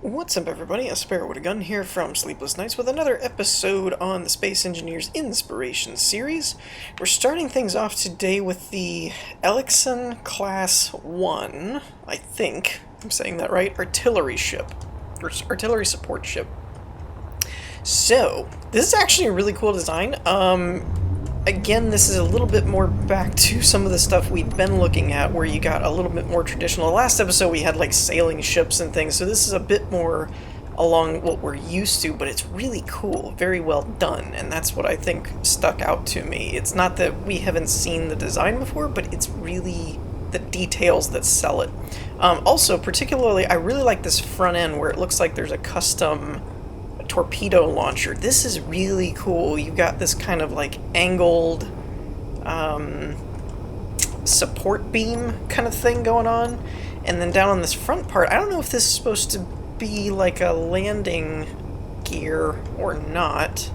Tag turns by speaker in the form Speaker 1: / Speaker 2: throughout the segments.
Speaker 1: What's up, everybody? A Sparrow with a Gun here from Sleepless Nights with another episode on the Space Engineers Inspiration series. We're starting things off today with the ELIXEN Class 1, I think I'm saying that right, artillery ship, or artillery support ship. So, this is actually a really cool design. Again, this is a little bit more back to some of the stuff we've been looking at, where you got a little bit more traditional. The last episode we had like sailing ships and things, so this is a bit more along what we're used to, but it's really cool, very well done, and that's what I think stuck out to me. It's not that we haven't seen the design before, but it's really the details that sell it. Also, particularly, I really like this front end where it looks like there's a custom torpedo launcher. This is really cool. You've got this kind of like angled support beam kind of thing going on, and then down on this front part, I don't know if this is supposed to be like a landing gear or not.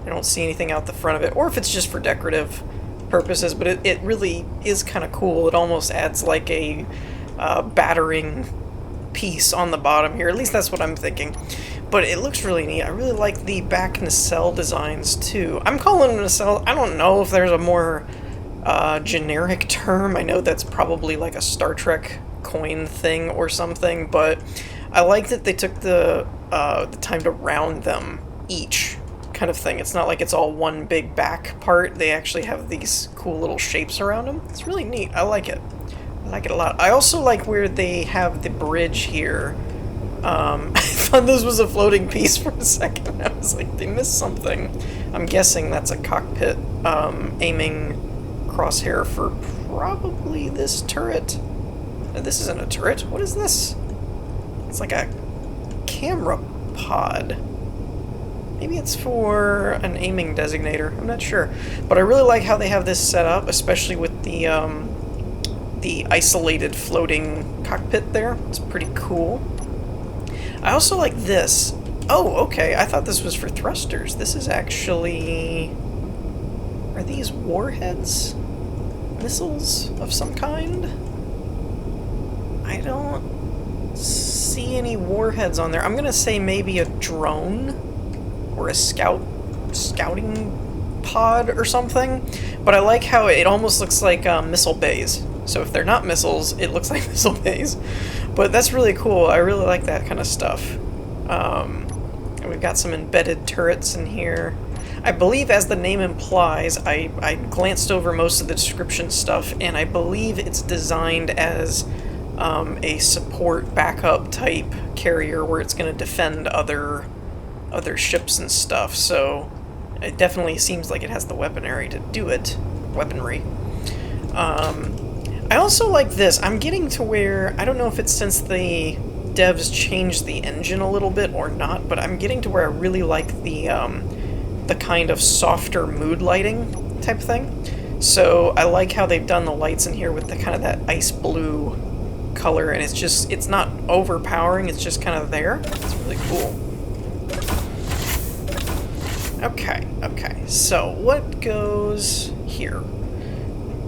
Speaker 1: I don't see anything out the front of it, or if it's just for decorative purposes, but it really is kind of cool. It almost adds like a battering piece on the bottom here. At least that's what I'm thinking. But it looks really neat. I really like the back nacelle designs too. I'm calling them nacelle. I don't know if there's a more generic term. I know that's probably like a Star Trek coin thing or something, but I like that they took the time to round them each kind of thing. It's not like it's all one big back part. They actually have these cool little shapes around them. It's really neat. I like it. I like it a lot. I also like where they have the bridge here. I thought this was a floating piece for a second. I was like, they missed something. I'm guessing that's a cockpit aiming crosshair for probably this turret. No, this isn't a turret. What is this? It's like a camera pod. Maybe it's for an aiming designator. I'm not sure. But I really like how they have this set up, especially with the isolated floating cockpit there. It's pretty cool. I also like this. Oh, okay. I thought this was for thrusters. This is actually... Are these warheads? Missiles of some kind? I don't see any warheads on there. I'm gonna say maybe a drone or a scouting pod or something. But I like how it almost looks like missile bays. So if they're not missiles, it looks like missile bays. But that's really cool. I really like that kind of stuff. And we've got some embedded turrets in here. I believe, as the name implies, I glanced over most of the description stuff, and I believe it's designed as a support backup type carrier where it's going to defend other ships and stuff. So it definitely seems like it has the weaponry to do it. Weaponry. I also like this. I'm getting to where, I don't know if it's since the devs changed the engine a little bit or not, but I'm getting to where I really like the kind of softer mood lighting type thing. So I like how they've done the lights in here with the kind of that ice blue color, and it's not overpowering, it's just kind of there. It's really cool. Okay, so what goes here?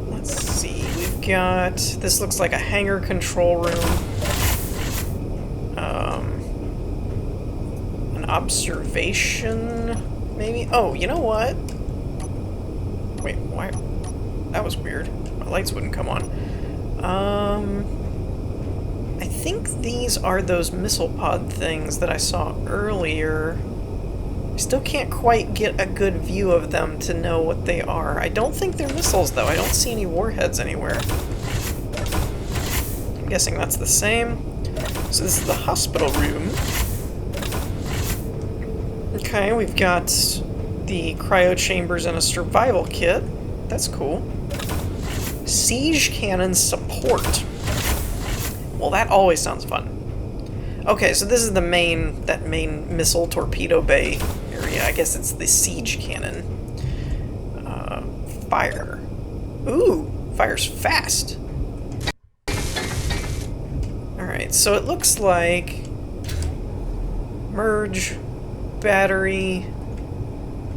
Speaker 1: Let's see, we've got, this looks like a hangar control room, an observation, maybe? Oh, you know what? Wait, why? That was weird. My lights wouldn't come on. I think these are those missile pod things that I saw earlier. I still can't quite get a good view of them to know what they are. I don't think they're missiles, though. I don't see any warheads anywhere. I'm guessing that's the same. So this is the hospital room. Okay, we've got the cryo chambers and a survival kit. That's cool. Siege cannon support. Well, that always sounds fun. Okay, so this is the main missile torpedo bay area. I guess it's the siege cannon. Fire. Ooh, fires fast. Alright, so it looks like merge, battery,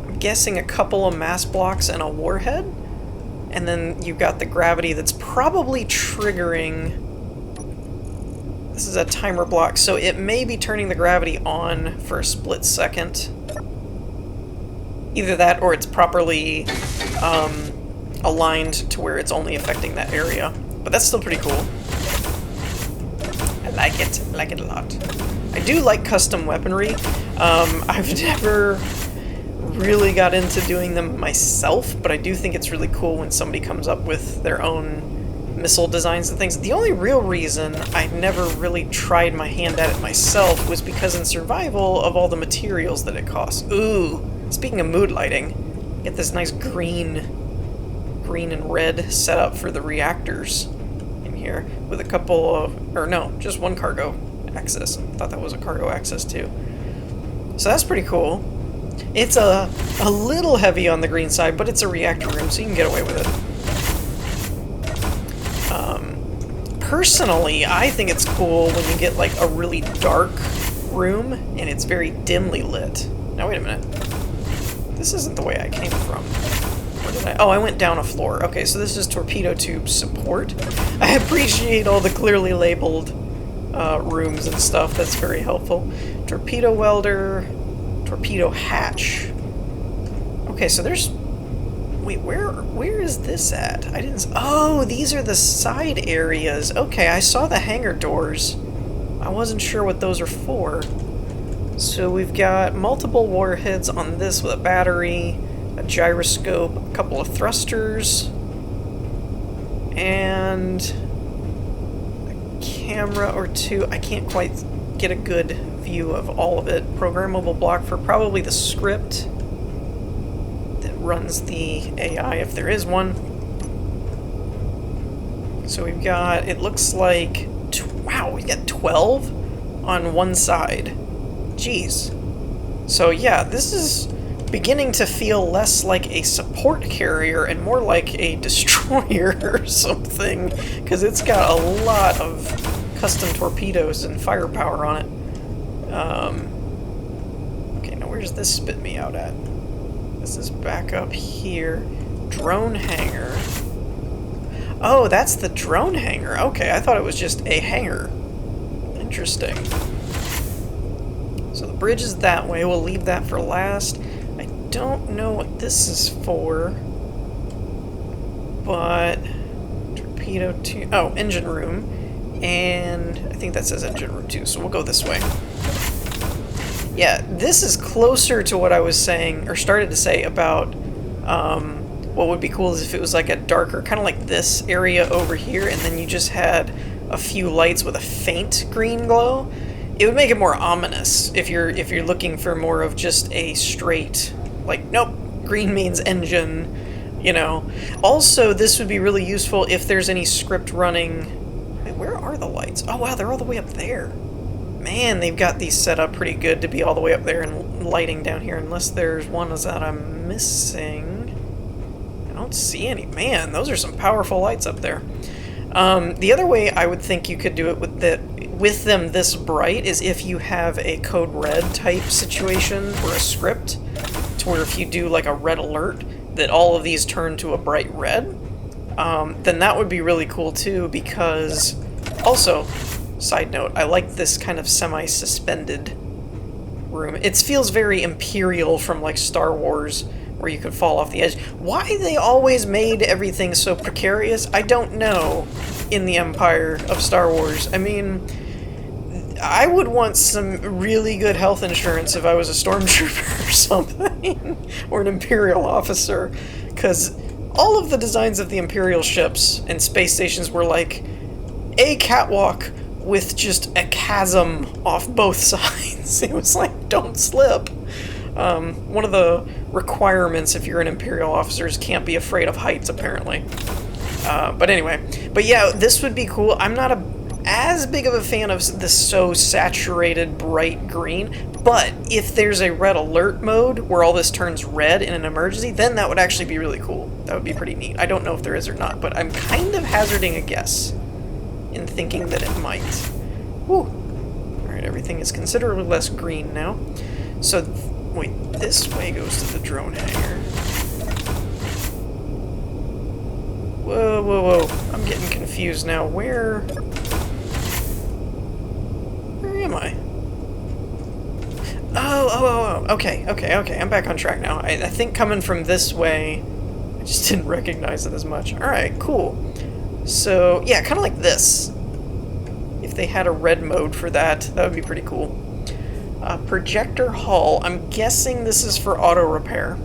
Speaker 1: I'm guessing a couple of mass blocks and a warhead. And then you've got the gravity that's probably triggering This is a timer block, so it may be turning the gravity on for a split second. Either that, or it's properly aligned to where it's only affecting that area. But that's still pretty cool. I like it a lot. I do like custom weaponry. I've never really got into doing them myself, but I do think it's really cool when somebody comes up with their own missile designs and things. The only real reason I never really tried my hand at it myself was because in survival of all the materials that it costs. Ooh, speaking of mood lighting, get this nice green and red setup for the reactors in here with a couple of, or no, just one cargo access. I thought that was a cargo access too. So that's pretty cool. It's a little heavy on the green side, but it's a reactor room, so you can get away with it. Personally, I think it's cool when you get like a really dark room and it's very dimly lit. Now wait a minute. This isn't the way I came from. Where did I? Oh, I went down a floor. Okay, so this is torpedo tube support. I appreciate all the clearly labeled rooms and stuff. That's very helpful. Torpedo welder, torpedo hatch. Okay, so there's... Wait, where is this at? I didn't... Oh, these are the side areas. Okay, I saw the hangar doors. I wasn't sure what those are for. So we've got multiple warheads on this with a battery, a gyroscope, a couple of thrusters, and a camera or two. I can't quite get a good view of all of it. Programmable block for probably the script that runs the AI, if there is one. So we've got, it looks like, wow, we've got 12 on one side. Jeez. So yeah, this is beginning to feel less like a support carrier and more like a destroyer or something, because it's got a lot of custom torpedoes and firepower on it. Okay, now where's this spit me out at? This is back up here. Drone hangar. Oh, that's the drone hangar. Okay, I thought it was just a hangar. Interesting. So the bridge is that way. We'll leave that for last. I don't know what this is for, but torpedo tube. Oh, engine room, and I think that says engine room too. So we'll go this way. Yeah, this is closer to what I was saying, or started to say about what would be cool is if it was like a darker, kind of like this area over here, and then you just had a few lights with a faint green glow. It would make it more ominous if you're looking for more of just a straight, like, nope, green means engine, you know. Also, this would be really useful if there's any script running. Wait, where are the lights? Oh wow, they're all the way up there. Man, they've got these set up pretty good to be all the way up there and lighting down here, unless there's one that I'm missing. I don't see any. Man, those are some powerful lights up there. The other way I would think you could do it with them this bright is if you have a code red type situation or a script, to where if you do like a red alert, that all of these turn to a bright red. Then that would be really cool too, because also, side note, I like this kind of semi-suspended room. It feels very Imperial from like Star Wars, where you could fall off the edge. Why they always made everything so precarious, I don't know, in the Empire of Star Wars. I mean, I would want some really good health insurance if I was a stormtrooper or something, or an Imperial officer, because all of the designs of the Imperial ships and space stations were like a catwalk with just a chasm off both sides. It was like, don't slip. One of the requirements if you're an Imperial officer is can't be afraid of heights, apparently. But anyway, but yeah, this would be cool. I'm not as big of a fan of this so saturated bright green, but if there's a red alert mode where all this turns red in an emergency, then that would actually be really cool. That would be pretty neat. I don't know if there is or not, but I'm kind of hazarding a guess in thinking that it might. Whew. Alright, everything is considerably less green now. So, wait, this way goes to the drone hangar. Whoa, whoa, whoa. I'm getting confused now. Where am I? Oh, okay, I'm back on track now. I think coming from this way, I just didn't recognize it as much. Alright, cool. So, yeah, kind of like this. If they had a red mode for that, that would be pretty cool. Projector hull. I'm guessing this is for auto repair.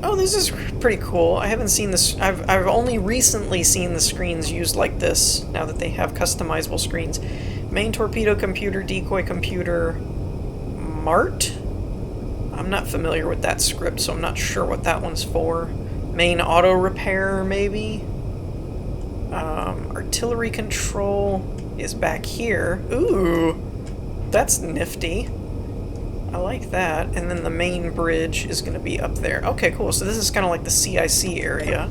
Speaker 1: Oh, this is pretty cool. I haven't seen this. I've only recently seen the screens used like this, now that they have customizable screens. Main torpedo computer, decoy computer, MART? I'm not familiar with that script, so I'm not sure what that one's for. Main auto repair, maybe? Artillery control is back here. Ooh, that's nifty. I like that. And then the main bridge is going to be up there. Okay, cool. So this is kind of like the CIC area.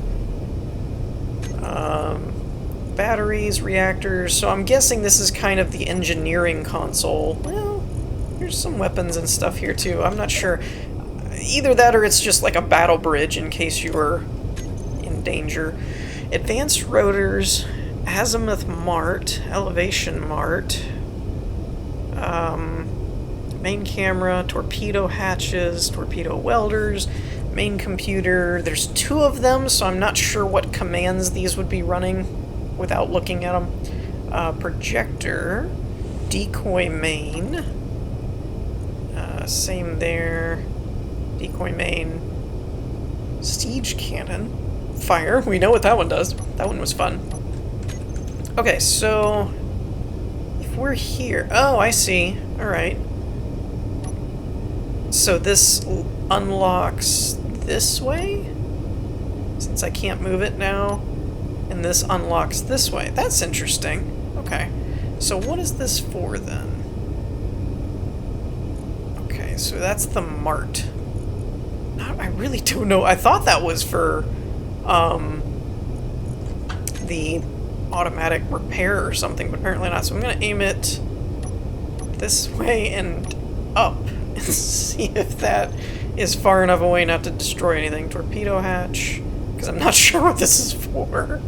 Speaker 1: Batteries, reactors. So I'm guessing this is kind of the engineering console. Well, there's some weapons and stuff here too. I'm not sure. Either that or it's just like a battle bridge in case you were in danger. Advanced rotors, azimuth MART, elevation MART, main camera, torpedo hatches, torpedo welders, main computer. There's two of them, so I'm not sure what commands these would be running without looking at them. Projector, decoy main, same there, decoy main, siege cannon, fire. We know what that one does. That one was fun. Okay, so if we're here, oh, I see. All right. So this unlocks this way, since I can't move it now, and this unlocks this way. That's interesting. Okay, so what is this for then? Okay, so that's the MART. I really don't know. I thought that was for the automatic repair or something, but apparently not. So I'm going to aim it this way and up and see if that is far enough away not to destroy anything. Torpedo hatch, because I'm not sure what this is for.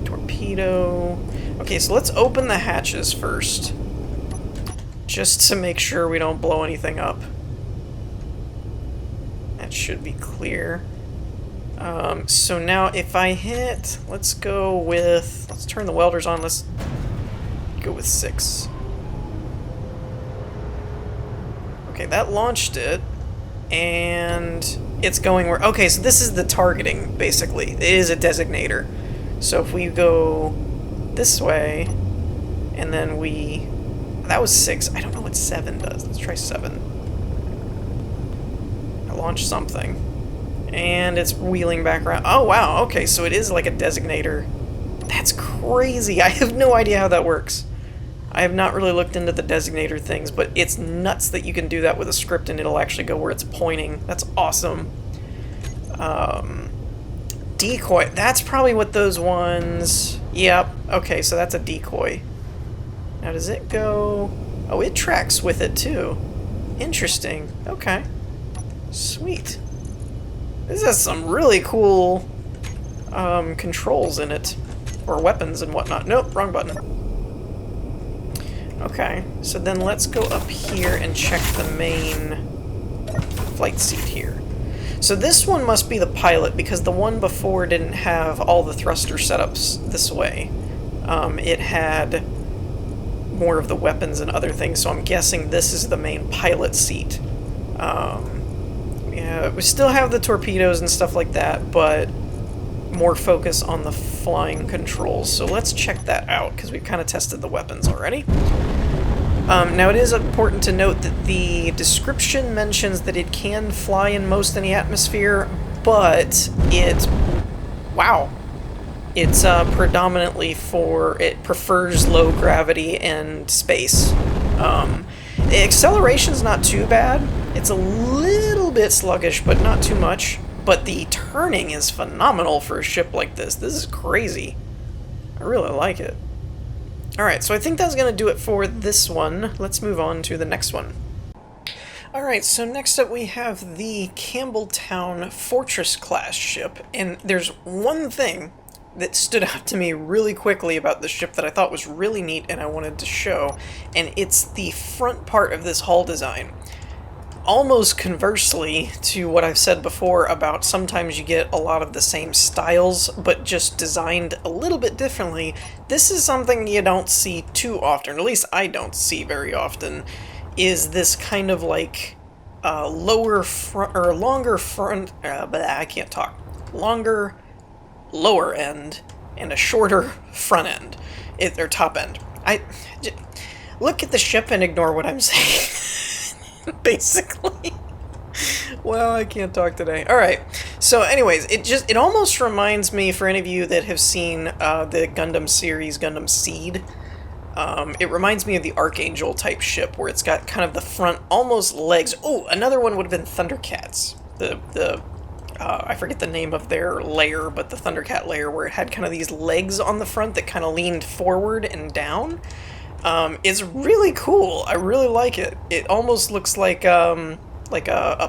Speaker 1: Torpedo. Okay, so let's open the hatches first, just to make sure we don't blow anything up. That should be clear. So now if I hit, let's turn the welders on, let's go with 6. Okay, that launched it, and it's going where, okay, so this is the targeting, basically. It is a designator. So if we go this way, and then that was 6, I don't know what 7 does. Let's try 7. I launched something. And it's wheeling back around. Oh, wow, okay, so it is like a designator. That's crazy. I have no idea how that works. I have not really looked into the designator things, but it's nuts that you can do that with a script and it'll actually go where it's pointing. That's awesome. Decoy. That's probably what those ones... Yep. Okay, so that's a decoy. Now, does it go... Oh, it tracks with it, too. Interesting. Okay. Sweet. This has some really cool controls in it. Or weapons and whatnot. Nope, wrong button. Okay, so then let's go up here and check the main flight seat here. So this one must be the pilot, because the one before didn't have all the thruster setups this way. It had more of the weapons and other things, so I'm guessing this is the main pilot seat. Yeah, we still have the torpedoes and stuff like that, but more focus on the flying controls. So let's check that out, because we've kind of tested the weapons already. Now it is important to note that the description mentions that it can fly in most any atmosphere, but it's predominantly it prefers low gravity and space. The acceleration's not too bad. It's a little bit sluggish, but not too much. But the turning is phenomenal for a ship like this. This is crazy. I really like it. Alright, so I think that's going to do it for this one. Let's move on to the next one. Alright, so next up we have the Campbell Fortress class ship. And there's one thing that stood out to me really quickly about the ship that I thought was really neat and I wanted to show, and it's the front part of this hull design. Almost conversely to what I've said before about sometimes you get a lot of the same styles, but just designed a little bit differently, this is something you don't see too often, or at least I don't see very often, is this kind of like lower front, or longer front, but I can't talk, longer lower end, and a shorter front end, or top end. Look at the ship and ignore what I'm saying. Basically. Well, I can't talk today. Alright, so anyways, it almost reminds me, for any of you that have seen the Gundam series, Gundam Seed, it reminds me of the Archangel type ship, where it's got kind of the front, almost legs. Oh, another one would have been Thundercats. I forget the name of their layer, but the Thundercat layer, where it had kind of these legs on the front that kind of leaned forward and down. It's really cool. I really like it. It almost looks like a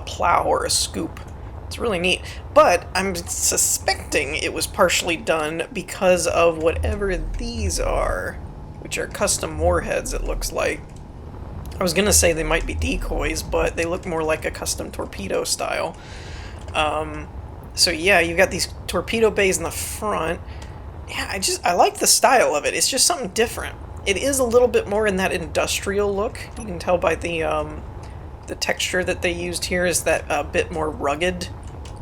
Speaker 1: plow or a scoop. It's really neat. But I'm suspecting it was partially done because of whatever these are, which are custom warheads, it looks like. I was gonna say they might be decoys, but they look more like a custom torpedo style. So yeah, you've got these torpedo bays in the front. Yeah, I like the style of it. It's just something different. It is a little bit more in that industrial look. You can tell by the texture that they used here is that a bit more rugged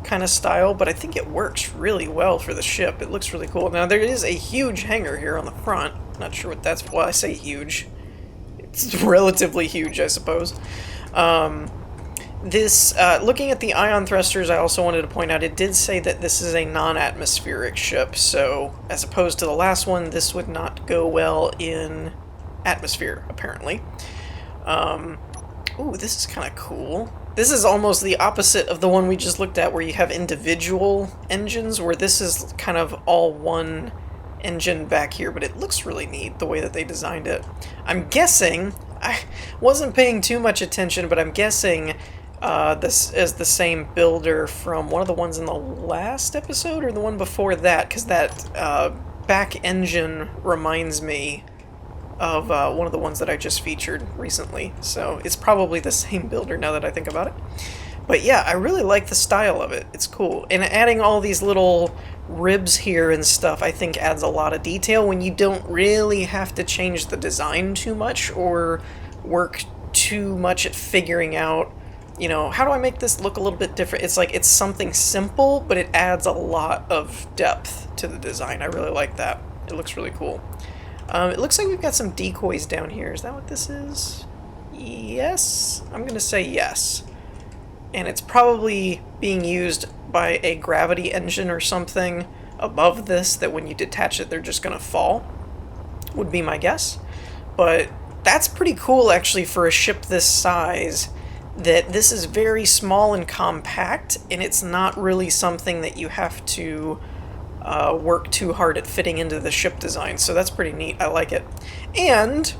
Speaker 1: kind of style, but I think it works really well for the ship. It looks really cool. Now, there is a huge hangar here on the front. Not sure what that's... Well, I say huge. It's relatively huge, I suppose. Looking at the ion thrusters, I also wanted to point out, it did say that this is a non-atmospheric ship, so as opposed to the last one, this would not go well in atmosphere, apparently. Ooh, this is kind of cool. This is almost the opposite of the one we just looked at, where you have individual engines, where this is kind of all one engine back here, but it looks really neat the way that they designed it. I'm guessing, I wasn't paying too much attention, but I'm guessing this is the same builder from one of the ones in the last episode, or the one before that, because that back engine reminds me of one of the ones that I just featured recently, so it's probably the same builder now that I think about it. But yeah, I really like the style of it. It's cool. And adding all these little ribs here and stuff, I think adds a lot of detail when you don't really have to change the design too much or work too much at figuring out, you know, how do I make this look a little bit different? It's like, it's something simple, but it adds a lot of depth to the design. I really like that. It looks really cool. It looks like we've got some decoys down here. Is that what this is? Yes? I'm going to say yes. And it's probably being used by a gravity engine or something above this, that when you detach it, they're just going to fall, would be my guess. But that's pretty cool, actually, for a ship this size, that this is very small and compact, and it's not really something that you have to work too hard at fitting into the ship design, so that's pretty neat. I like it. And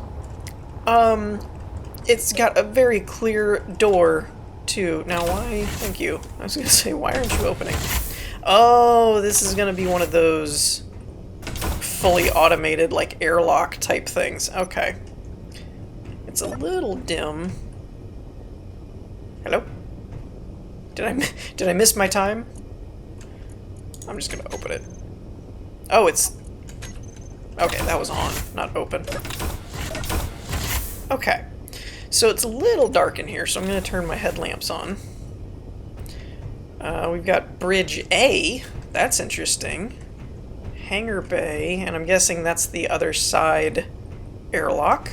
Speaker 1: it's got a very clear door, too. Now, why? Thank you. I was going to say, why aren't you opening? Oh, this is going to be one of those fully automated, like, airlock type things. Okay. It's a little dim. Hello? Did I miss my time? I'm just gonna open it. Oh, it's... Okay, that was on, not open. Okay. So it's a little dark in here, so I'm gonna turn my headlamps on. We've got Bridge A. That's interesting. Hangar Bay, and I'm guessing that's the other side airlock.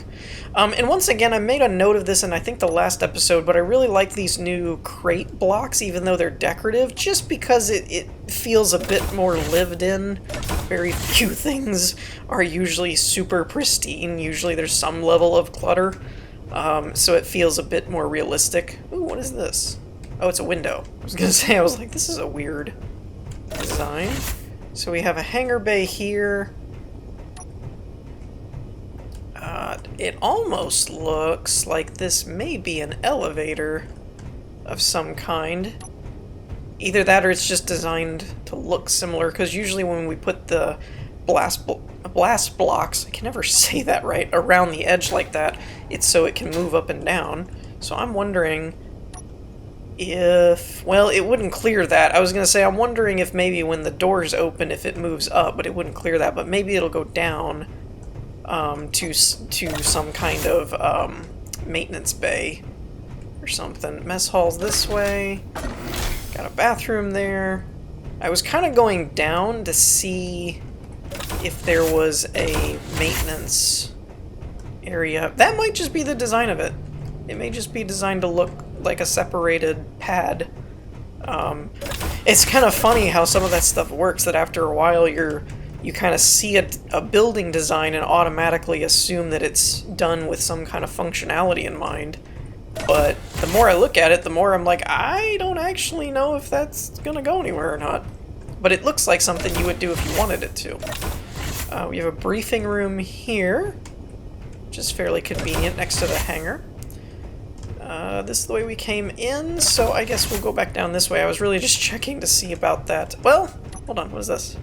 Speaker 1: And once again, I made a note of this in, I think, the last episode, but I really like these new crate blocks, even though they're decorative, just because it feels a bit more lived in. Very few things are usually super pristine. Usually there's some level of clutter, so it feels a bit more realistic. Ooh, what is this? Oh, it's a window. I was gonna say, I was like, this is a weird design. So we have a hangar bay here. It almost looks like this may be an elevator of some kind. Either that or it's just designed to look similar, because usually when we put the blast blocks, I can never say that right, around the edge like that, it's so it can move up and down. So I'm wondering if, well, it wouldn't clear that. I was going to say, I'm wondering if maybe when the doors open, if it moves up, but it wouldn't clear that, but maybe it'll go down to some kind of maintenance bay or something. Mess hall's this way. Got a bathroom there. I was kind of going down to see if there was a maintenance area. That might just be the design of it. It may just be designed to look like a separated pad. It's kind of funny how some of that stuff works, that after a while you kind of see a building design and automatically assume that it's done with some kind of functionality in mind. But the more I look at it, the more I'm like, I don't actually know if that's gonna go anywhere or not. But it looks like something you would do if you wanted it to. We have a briefing room here, which is fairly convenient next to the hangar. This is the way we came in, so I guess we'll go back down this way. I was really just checking to see about that. Well, hold on, what is this?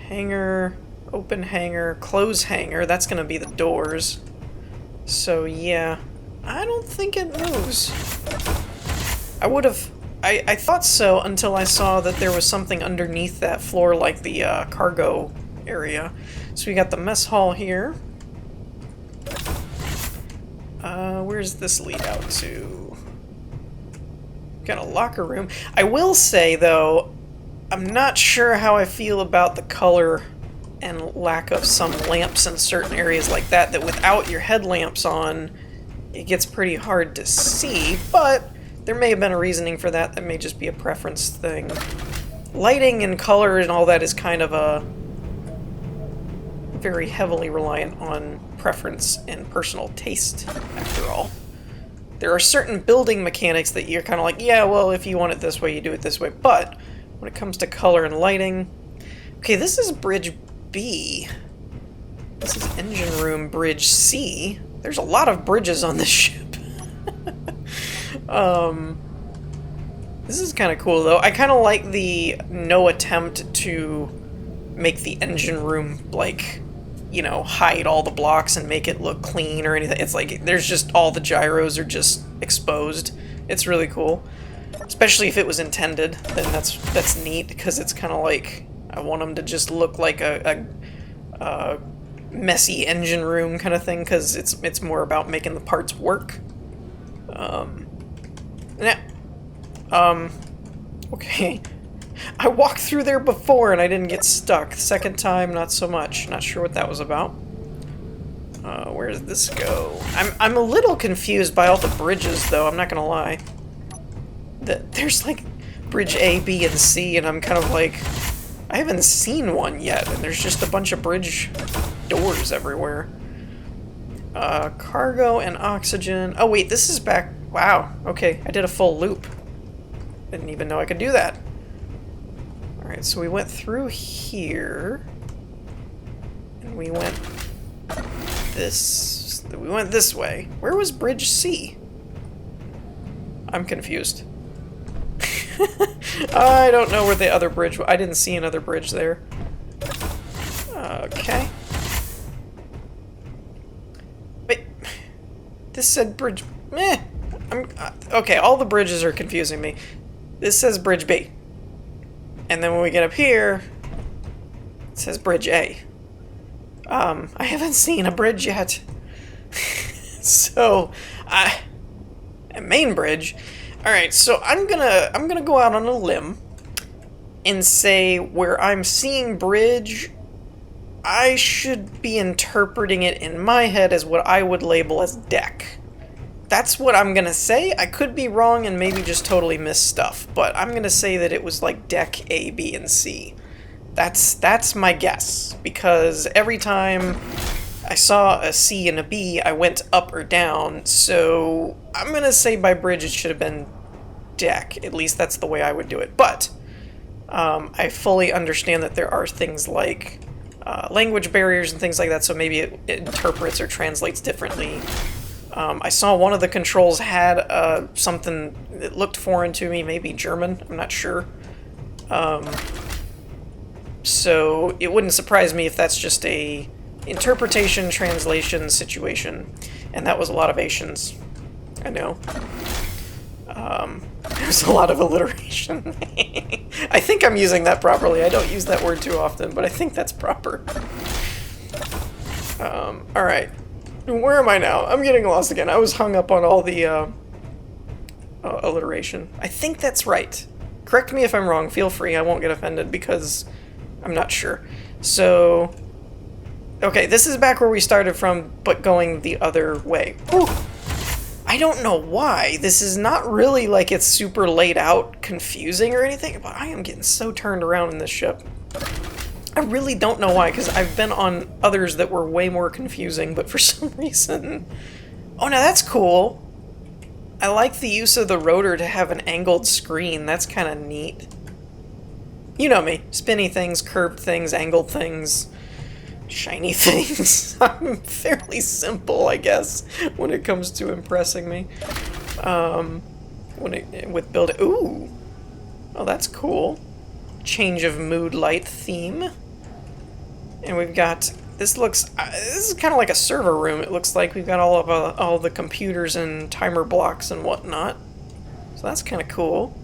Speaker 1: Hangar, open hangar, close hangar. That's gonna be the doors. So yeah, I don't think it moves. I thought so until I saw that there was something underneath that floor, like the cargo area. So we got the mess hall here. Where's this lead out to? Got a locker room. I will say, though, I'm not sure how I feel about the color and lack of some lamps in certain areas like that, that without your headlamps on, it gets pretty hard to see, but there may have been a reasoning for that. That may just be a preference thing. Lighting and color and all that is kind of a very heavily reliant on preference and personal taste, after all. There are certain building mechanics that you're kind of like, yeah, well, if you want it this way, you do it this way, but when it comes to color and lighting... Okay, this is Bridge B. This is Engine Room Bridge C. There's a lot of bridges on this ship. This is kind of cool, though. I kind of like the no attempt to make the engine room, like, you know, hide all the blocks and make it look clean or anything. It's like, there's just all the gyros are just exposed. It's really cool. Especially if it was intended, then that's neat, because it's kind of like, I want them to just look like a messy engine room kind of thing, because it's more about making the parts work. Okay. I walked through there before and I didn't get stuck. The second time, not so much. Not sure what that was about. Where does this go? I'm a little confused by all the bridges, though, I'm not gonna lie. There's like bridge A, B, and C, and I'm kind of like, I haven't seen one yet, and there's just a bunch of bridge doors everywhere. Cargo and oxygen. Oh wait, this is back. Wow, okay, I did a full loop. Didn't even know I could do that. Alright, so we went through here. And we went this way. Where was Bridge C? I'm confused. I don't know where the other bridge was. I didn't see another bridge there. Okay. Wait. This said bridge... Meh. Okay, all the bridges are confusing me. This says Bridge B. And then when we get up here, it says Bridge A. I haven't seen a bridge yet. So, a main bridge. Alright, so I'm gonna go out on a limb and say where I'm seeing bridge, I should be interpreting it in my head as what I would label as deck. That's what I'm gonna say. I could be wrong and maybe just totally miss stuff, but I'm gonna say that it was like deck A, B, and C. That's my guess, because every time I saw a C and a B, I went up or down, so I'm gonna say by bridge it should have been deck. At least that's the way I would do it. But I fully understand that there are things like language barriers and things like that, so maybe it interprets or translates differently I saw one of the controls had something that looked foreign to me, maybe German, I'm not sure. So it wouldn't surprise me if that's just a interpretation, translation situation. And that was a lot of Asians. I know. There's a lot of alliteration. I think I'm using that properly. I don't use that word too often, but I think that's proper. Alright. Where am I now? I'm getting lost again. I was hung up on all the alliteration. I think that's right. Correct me if I'm wrong. Feel free. I won't get offended because I'm not sure. So, okay, this is back where we started from, but going the other way. Ooh. I don't know why. This is not really like it's super laid out confusing or anything, but I am getting so turned around in this ship. I really don't know why, because I've been on others that were way more confusing, but for some reason... Oh, now that's cool. I like the use of the rotor to have an angled screen. That's kind of neat. You know me. Spinny things, curved things, angled things, shiny things. I'm fairly simple, I guess, when it comes to impressing me. With building... Ooh! Oh, that's cool. Change of mood light theme. And we've got... This looks... this is kind of like a server room. It looks like we've got all the computers and timer blocks and whatnot. So that's kind of cool.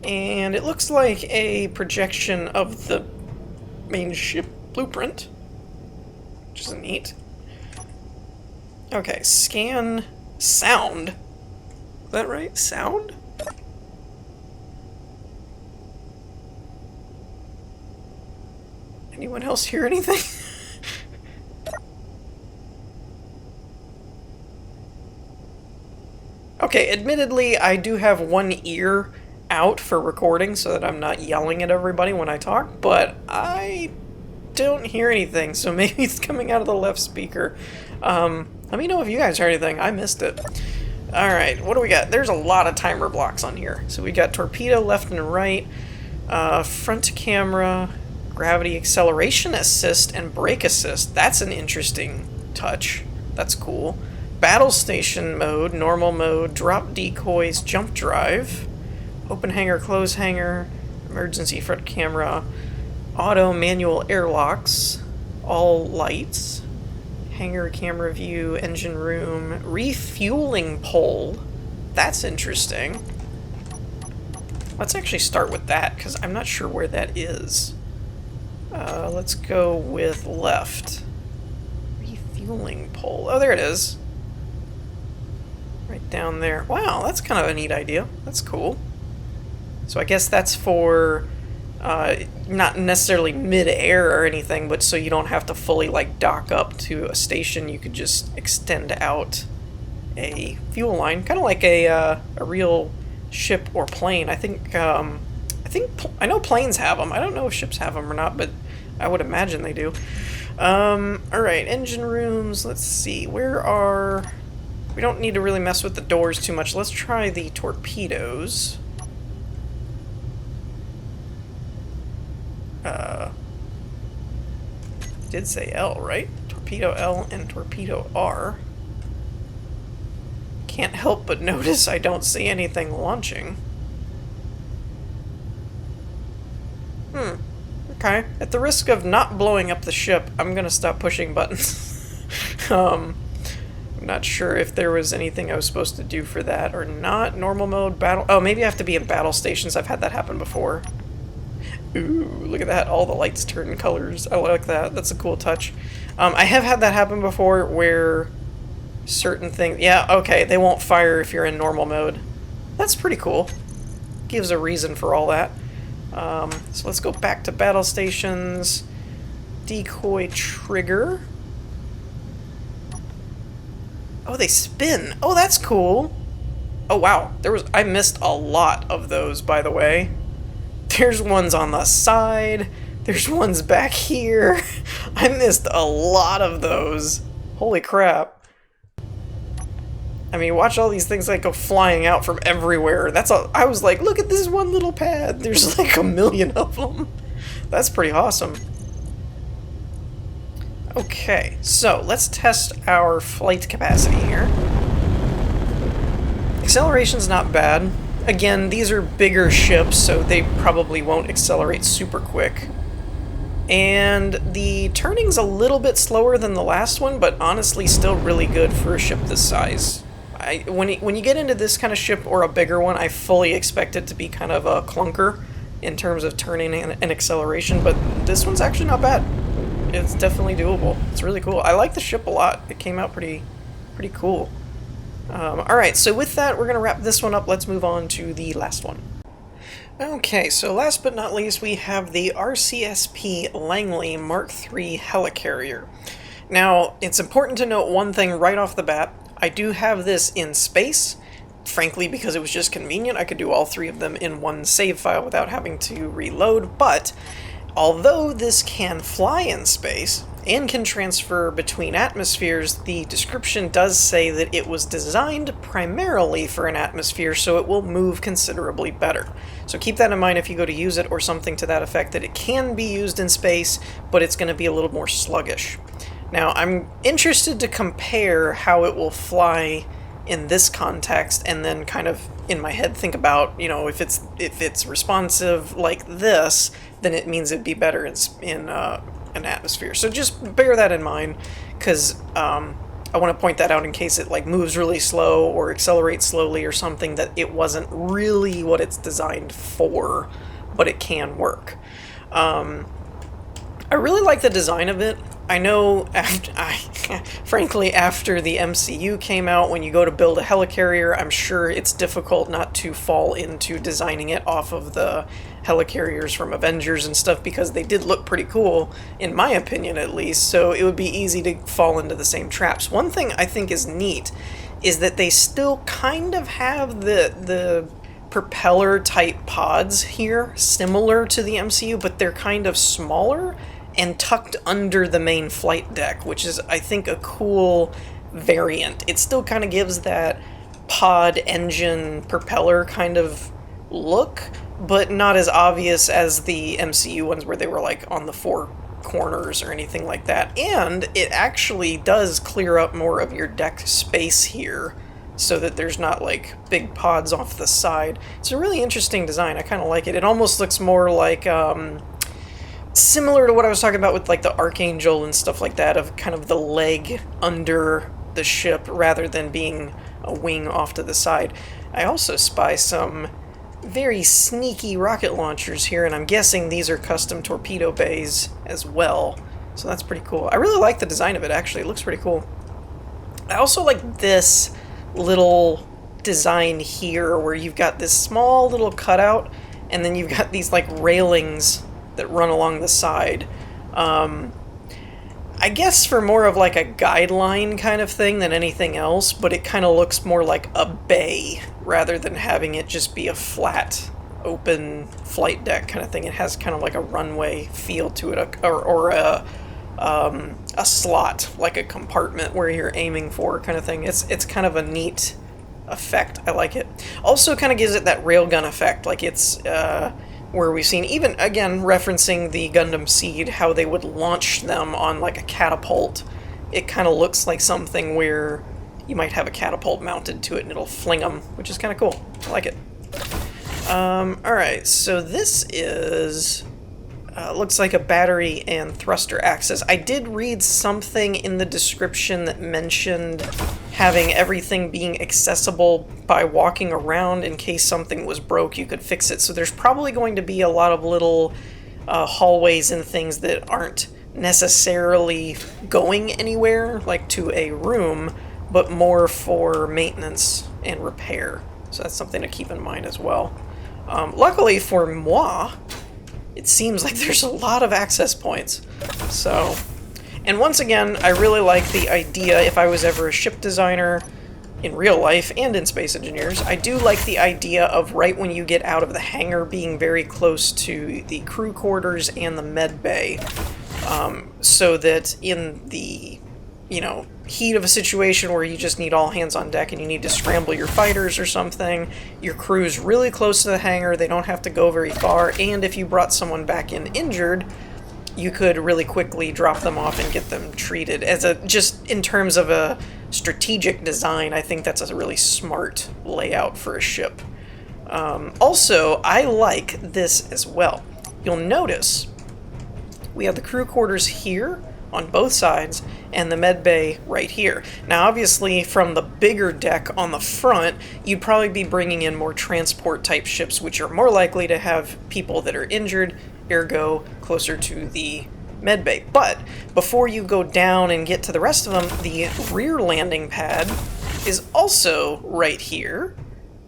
Speaker 1: And it looks like a projection of the main ship blueprint, which is neat. Okay, scan sound. Is that right? Sound? Anyone else hear anything? Okay, admittedly, I do have one ear out for recording so that I'm not yelling at everybody when I talk, but I don't hear anything, so maybe it's coming out of the left speaker. Let me know if you guys heard anything. I missed it. Alright, what do we got? There's a lot of timer blocks on here. So we got torpedo left and right, front camera, gravity acceleration assist, and brake assist. That's an interesting touch. That's cool. Battle station mode, normal mode, drop decoys, jump drive, open hangar, close hangar, emergency front camera, auto manual airlocks, all lights, hangar camera view, engine room, refueling pole. That's interesting. Let's actually start with that, because I'm not sure where that is. Let's go with left. Refueling pole. Oh, there it is. Right down there. Wow, that's kind of a neat idea. That's cool. So I guess that's for not necessarily mid-air or anything, but so you don't have to fully like dock up to a station. You could just extend out a fuel line, kind of like a real ship or plane. I think I know planes have them. I don't know if ships have them or not, but I would imagine they do. Alright, engine rooms. Let's see. Where are... We don't need to really mess with the doors too much. Let's try the torpedoes. Did say L, right? Torpedo L and torpedo R. Can't help but notice I don't see anything launching. Okay. At the risk of not blowing up the ship, I'm gonna stop pushing buttons. I'm not sure if there was anything I was supposed to do for that or not. Normal mode, battle... Oh, maybe I have to be in battle stations. I've had that happen before. Ooh, look at that. All the lights turn colors. I like that. That's a cool touch. I have had that happen before where certain things... Yeah, okay, they won't fire if you're in normal mode. That's pretty cool. Gives a reason for all that. So let's go back to battle stations. Decoy trigger. Oh, they spin. Oh, that's cool. Oh, wow. I missed a lot of those, by the way. There's ones on the side. There's ones back here. I missed a lot of those. Holy crap. I mean, watch all these things like go flying out from everywhere. I was like, look at this one little pad. There's like a million of them. That's pretty awesome. Okay, so let's test our flight capacity here. Acceleration's not bad. Again, these are bigger ships, so they probably won't accelerate super quick. And the turning's a little bit slower than the last one, but honestly still really good for a ship this size. When you get into this kind of ship or a bigger one, I fully expect it to be kind of a clunker in terms of turning and acceleration, but this one's actually not bad. It's definitely doable. It's really cool. I like the ship a lot. It came out pretty cool. Alright, so with that, we're going to wrap this one up. Let's move on to the last one. Okay, so last but not least, we have the RCSP Langley Mark III Helicarrier. Now, it's important to note one thing right off the bat. I do have this in space, frankly, because it was just convenient. I could do all three of them in one save file without having to reload, but although this can fly in space and can transfer between atmospheres, the description does say that it was designed primarily for an atmosphere, so it will move considerably better. So keep that in mind if you go to use it, or something to that effect, that it can be used in space, but it's going to be a little more sluggish. Now, I'm interested to compare how it will fly in this context, and then kind of in my head think about, you know, if it's responsive like this, then it means it'd be better in an atmosphere. So just bear that in mind, because I want to point that out in case it like moves really slow or accelerates slowly or something, that it wasn't really what it's designed for, but it can work. I really like the design of it. I know, frankly, after the MCU came out, when you go to build a helicarrier, I'm sure it's difficult not to fall into designing it off of the helicarriers from Avengers and stuff, because they did look pretty cool, in my opinion at least, so it would be easy to fall into the same traps. One thing I think is neat is that they still kind of have the propeller type pods here, similar to the MCU, but they're kind of smaller and tucked under the main flight deck, which is, I think, a cool variant. It still kind of gives that pod engine propeller kind of look, but not as obvious as the MCU ones where they were like on the four corners or anything like that. And it actually does clear up more of your deck space here, so that there's not like big pods off the side. It's a really interesting design. I kind of like it. It almost looks more like similar to what I was talking about with like the Archangel and stuff like that, of kind of the leg under the ship rather than being a wing off to the side. I also spy some very sneaky rocket launchers here, and I'm guessing these are custom torpedo bays as well, so that's pretty cool. I really like the design of it, actually. It looks pretty cool. I also like this little design here, where you've got this small little cutout, and then you've got these like railings that run along the side. I guess for more of like a guideline kind of thing than anything else, but it kind of looks more like a bay rather than having it just be a flat, open flight deck kind of thing. It has kind of like a runway feel to it, or a slot, like a compartment where you're aiming for kind of thing. It's kind of a neat effect. I like it. Also kind of gives it that railgun effect, like it's where we've seen, even again referencing the Gundam Seed, how they would launch them on like a catapult. It kind of looks like something where you might have a catapult mounted to it and it'll fling them, which is kind of cool. I like it. Alright, so this is looks like a battery and thruster axis. I did read something in the description that mentioned having everything being accessible by walking around. In case something was broke, you could fix it. So there's probably going to be a lot of little hallways and things that aren't necessarily going anywhere, like to a room, but more for maintenance and repair. So that's something to keep in mind as well. Luckily for moi, it seems like there's a lot of access points. So, and once again, I really like the idea, if I was ever a ship designer in real life and in Space Engineers, I do like the idea of right when you get out of the hangar being very close to the crew quarters and the med bay, so that in the, you know, heat of a situation where you just need all hands on deck and you need to scramble your fighters or something, your crew's really close to the hangar, they don't have to go very far, and if you brought someone back in injured, you could really quickly drop them off and get them treated. As a just in terms of a strategic design, I think that's a really smart layout for a ship. Also, I like this as well. You'll notice we have the crew quarters here on both sides and the med bay right here. Now obviously from the bigger deck on the front, you'd probably be bringing in more transport type ships, which are more likely to have people that are injured, ergo closer to the med bay. But before you go down and get to the rest of them, the rear landing pad is also right here,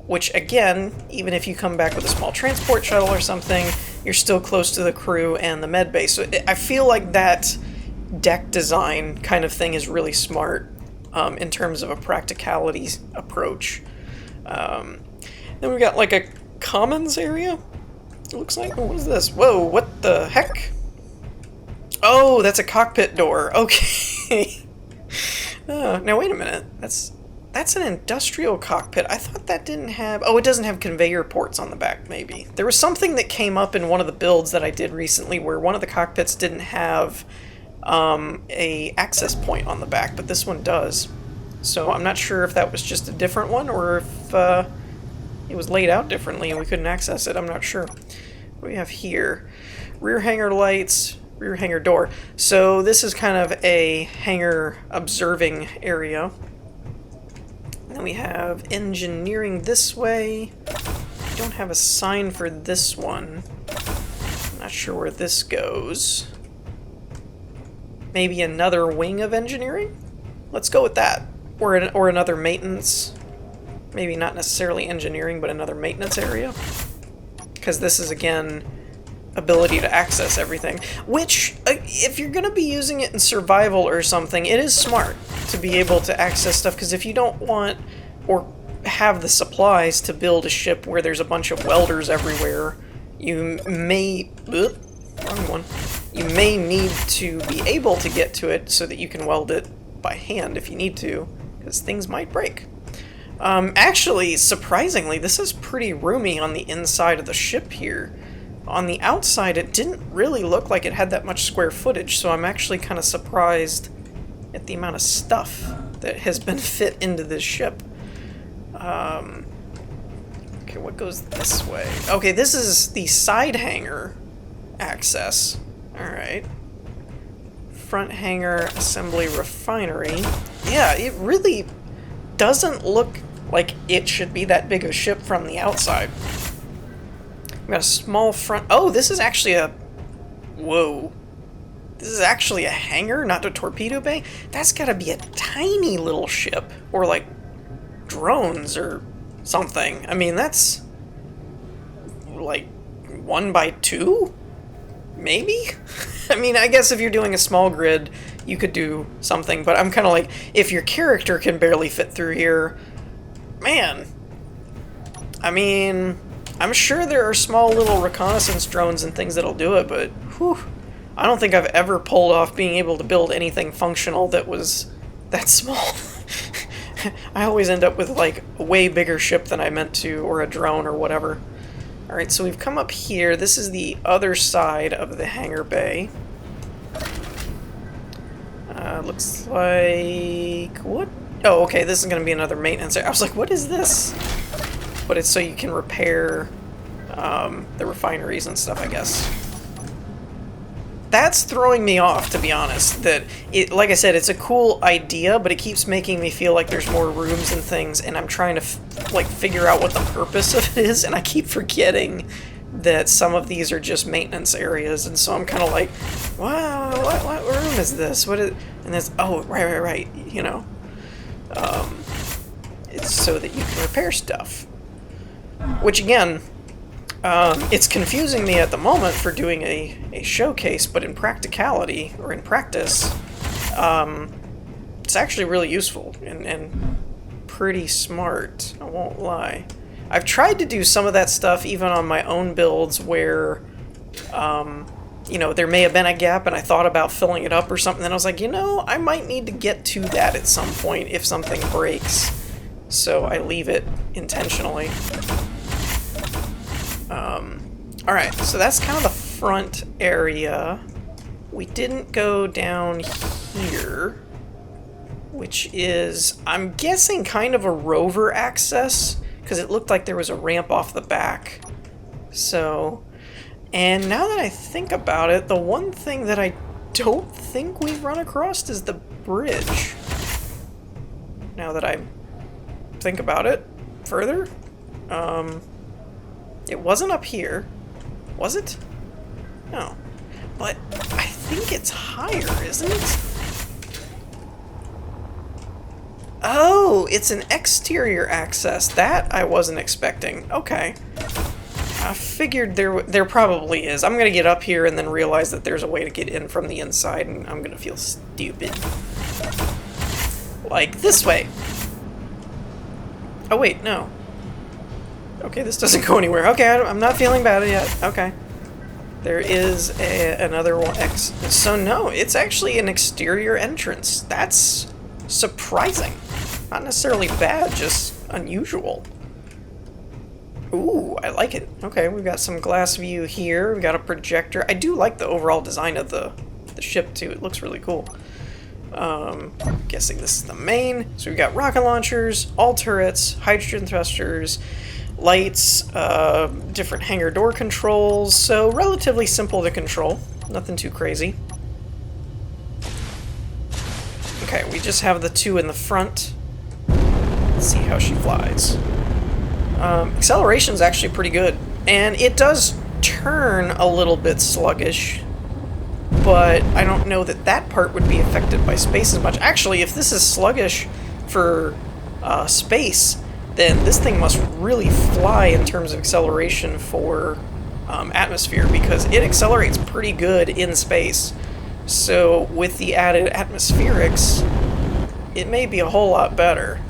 Speaker 1: which again, even if you come back with a small transport shuttle or something, you're still close to the crew and the med bay. So I feel like that deck design kind of thing is really smart in terms of a practicality approach. Then we've got like a commons area, it looks like. Oh, what is this? Whoa, what the heck? Oh, that's a cockpit door. Okay. Now wait a minute. That's an industrial cockpit. I thought that didn't have... Oh, it doesn't have conveyor ports on the back, maybe. There was something that came up in one of the builds that I did recently where one of the cockpits didn't have a access point on the back, but this one does. So I'm not sure if that was just a different one or if it was laid out differently and we couldn't access it. I'm not sure. What do we have here? Rear hangar lights, rear hangar door. So this is kind of a hangar observing area. And then we have engineering this way. We don't have a sign for this one. I'm not sure where this goes. Maybe another wing of engineering? Let's go with that. Or another maintenance. Maybe not necessarily engineering, but another maintenance area. Because this is, again, ability to access everything. Which, if you're going to be using it in survival or something, it is smart to be able to access stuff. Because if you don't want or have the supplies to build a ship where there's a bunch of welders everywhere, you may... wrong one. You may need to be able to get to it so that you can weld it by hand if you need to, because things might break. Actually, surprisingly, this is pretty roomy on the inside of the ship here. On the outside, it didn't really look like it had that much square footage, so I'm actually kind of surprised at the amount of stuff that has been fit into this ship. Okay, what goes this way? Okay, this is the side hangar access. Alright. Front hangar assembly refinery. Yeah, it really doesn't look like it should be that big of a ship from the outside. We've got a small front... Oh, this is actually a... Whoa. This is actually a hangar, not a torpedo bay? That's gotta be a tiny little ship. Or like drones or something. I mean, that's like 1 by 2? Maybe? I mean, I guess if you're doing a small grid, you could do something, but I'm kind of like, if your character can barely fit through here, man. I mean, I'm sure there are small little reconnaissance drones and things that'll do it, but whew, I don't think I've ever pulled off being able to build anything functional that was that small. I always end up with like a way bigger ship than I meant to, or a drone or whatever. Alright, so we've come up here. This is the other side of the hangar bay. Looks like... What? Oh, okay, this is going to be another maintenance area. I was like, what is this? But it's so you can repair the refineries and stuff, I guess. That's throwing me off, to be honest. That it, like I said, it's a cool idea, but it keeps making me feel like there's more rooms and things, and I'm trying to like figure out what the purpose of it is, and I keep forgetting that some of these are just maintenance areas, and so I'm kind of like, wow, what room is this? What is? And this? Oh, right. You know, it's so that you can repair stuff. Which again. It's confusing me at the moment for doing a showcase, but in practicality, or in practice, it's actually really useful and pretty smart, I won't lie. I've tried to do some of that stuff even on my own builds where, you know, there may have been a gap and I thought about filling it up or something, and I was like, you know, I might need to get to that at some point if something breaks, so I leave it intentionally. Alright, so that's kind of the front area. we didn't go down here, which is, I'm guessing, kind of a rover access, because it looked like there was a ramp off the back. So, and now that I think about it, the one thing that I don't think we've run across is the bridge. Now that I think about it further, it wasn't up here, was it? No, but I think it's higher, isn't it? Oh, it's an exterior access. That I wasn't expecting. Okay. I figured there probably is. I'm gonna get up here and then realize that there's a way to get in from the inside, and I'm gonna feel stupid. Like this way. Oh wait, no. Okay, this doesn't go anywhere. Okay, I'm not feeling bad yet. Okay. There is another one. So no, it's actually an exterior entrance. That's surprising. Not necessarily bad, just unusual. Ooh, I like it. Okay, we've got some glass view here. We've got a projector. I do like the overall design of the ship, too. It looks really cool. Guessing this is the main. So we've got rocket launchers, all turrets, hydrogen thrusters, lights, different hangar door controls. So relatively simple to control. Nothing too crazy. Okay, we just have the two in the front. Let's see how she flies. Acceleration is actually pretty good, and it does turn a little bit sluggish, but I don't know that that part would be affected by space as much. Actually, if this is sluggish for space, then this thing must really fly in terms of acceleration for atmosphere, because it accelerates pretty good in space. So with the added atmospherics, it may be a whole lot better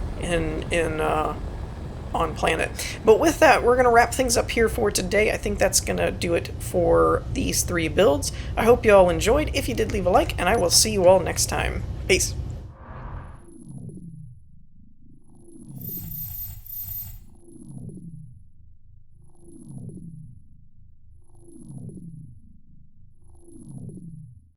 Speaker 1: on planet. But with that, we're going to wrap things up here for today. I think that's going to do it for these 3 builds. I hope you all enjoyed. If you did, leave a like, and I will see you all next time. Peace.